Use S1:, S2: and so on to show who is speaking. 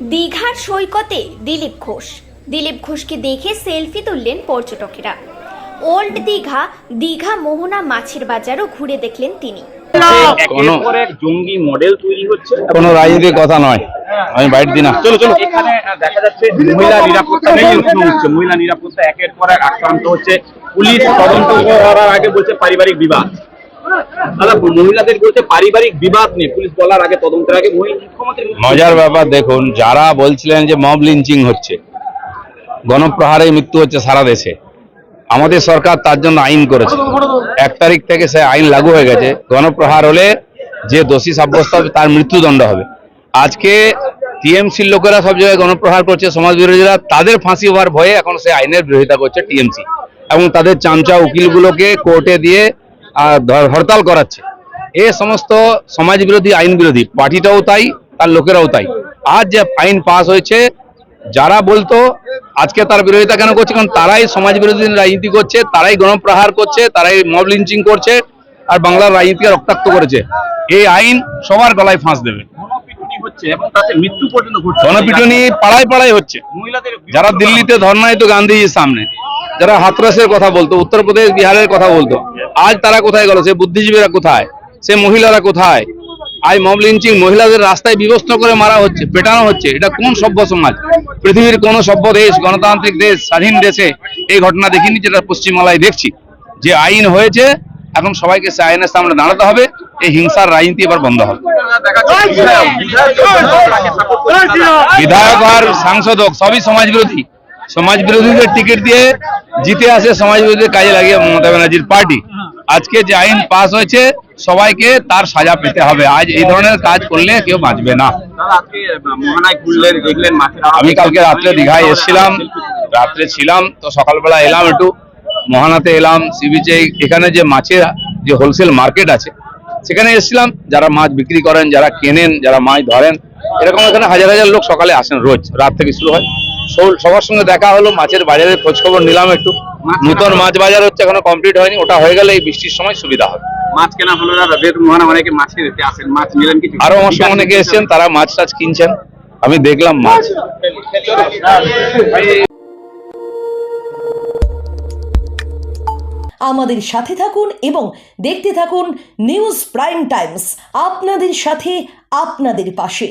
S1: দীঘার সৈকতে দিলীপ ঘোষকে দেখে সেলফি তুললেন পর্যটকেরা। ওল্ড দীঘা, দীঘা মোহনা মাছের বাজারও ঘুরে দেখলেন তিনি।
S2: জঙ্গি মডেল তৈরি হচ্ছে,
S3: কোনো রাজনীতির কথা নয়, আমি বাইট দিই না।
S2: চলো এখানে দেখা যাচ্ছে মহিলা নিরাপত্তা নেই, হচ্ছে মহিলা নিরাপত্তা একের পর এক আক্রান্ত হচ্ছে। পুলিশ তদন্ত করার আগে বলছে পারিবারিক বিবাদ। দাদা, মহিলাদের বলছে পারিবারিক বিবাদ নেই, পুলিশ বলার আগে তদন্তের আগে মুখ্যমন্ত্রী।
S3: মজার ব্যাপার দেখুন, যারা বলছিলেন যে মব লিঞ্চিং হচ্ছে, গণপ্রহারে মৃত্যু হচ্ছে সারা দেশে, আমাদের সরকার তার জন্য আইন করেছে। 1 তারিখ থেকে সে আইন লাগু হয়ে গেছে। গণপ্রহার হলে যে দোষী সাব্যস্ত হবে তার মৃত্যুদণ্ড হবে। আজকে টিএমসির লোকেরা সব জায়গায় গণপ্রহার করছে, সমাজ বিরোধীরা তাদের ফাঁসি হওয়ার ভয়ে এখন সে আইনের বিরোধিতা করছে টিএমসি, এবং তাদের চামচা উকিলগুলোকে কোর্টে দিয়ে হরতাল করাচ্ছে। এ সমস্ত সমাজ বিরোধী, আইন বিরোধী, পার্টিটাও তাই, তার লোকেরাও তাই। আজ যে আইন পাস হয়েছে, যারা বলতো আজকে তার বিরোধিতা কেন করছে, কারণ তারাই সমাজ বিরোধী রাজনীতি করছে, তারাই গণপ্রহার করছে, তারাই মব লিঞ্চিং করছে, আর বাংলার রাজনীতিকে রক্তাক্ত করেছে। এই আইন সবার গলায় ফাঁস দেবে। গণপিটুনি পাড়ায় পাড়ায় হচ্ছে। যারা দিল্লিতে ধর্নায় তো গান্ধীজির সামনে, যারা হাতরাসের কথা বলতো, উত্তরপ্রদেশ বিহারের কথা বলতো, আজ তারা কোথায় গেল? সে বুদ্ধিজীবীরা কোথায়? সে মহিলারা কোথায়? আজ মব লিঞ্চিং, মহিলাদের রাস্তায় বিবস্ত্র করে মারা হচ্ছে, পেটানো হচ্ছে। এটা কোন সভ্য সমাজ? পৃথিবীর কোন সভ্য দেশ, গণতান্ত্রিক দেশ, স্বাধীন দেশে এই ঘটনা দেখিনি, যেটা পশ্চিমবাংলায় দেখছি। যে আইন হয়েছে, এখন সবাইকে সে আইনের সামনে দাঁড়াতে হবে। এই হিংসার রাজনীতি এবার বন্ধ হবে। বিধায়ক আর সাংসদ হোক, সবই সমাজ বিরোধী। সমাজ বিরোধীদের টিকিট দিয়ে জিতে আসে সমাজ বিরোধীদের কাজে লাগিয়ে মমতা ব্যানার্জির পার্টি। আজকে যে আইন পাস হয়েছে, সবাইকে তার সাজা পেতে হবে। আজ এই ধরনের কাজ করলে কেউ বাঁচবে না। আমি কালকে রাত্রে দীঘায় এসেছিলাম, রাত্রে ছিলাম, তো সকালবেলা এলাম, একটু মোহনাতে এলাম, সি বিচে। এখানে যে মাছের যে হোলসেল মার্কেট আছে, সেখানে এসেছিলাম। যারা মাছ বিক্রি করেন, যারা কেনেন, যারা মাছ ধরেন, এরকম এখানে হাজার হাজার লোক সকালে আসেন, রোজ রাত থেকে শুরু হয়। সবার সঙ্গে দেখা হলো, মাছের বাজারের খোঁজ খবর নিলাম একটু। নতুন মাছ বাজার হচ্ছে, এখনো কমপ্লিট হয়নি, ওটা হয়ে গেলে এই বৃষ্টির সময় সুবিধা হবে।
S2: মাছ কেনা হলো না, অনেকে মাছ কিনতে আসেন, মাছ নিলেন কিছু?
S3: আরো আমার সঙ্গে অনেকে এসেছেন, তারা মাছ টাছ কিনছেন, আমি দেখলাম মাছ।
S4: আমাদের সাথে থাকুন এবং দেখতে থাকুন নিউজ প্রাইম টাইমস, আপনাদের সাথে, আপনাদের পাশে।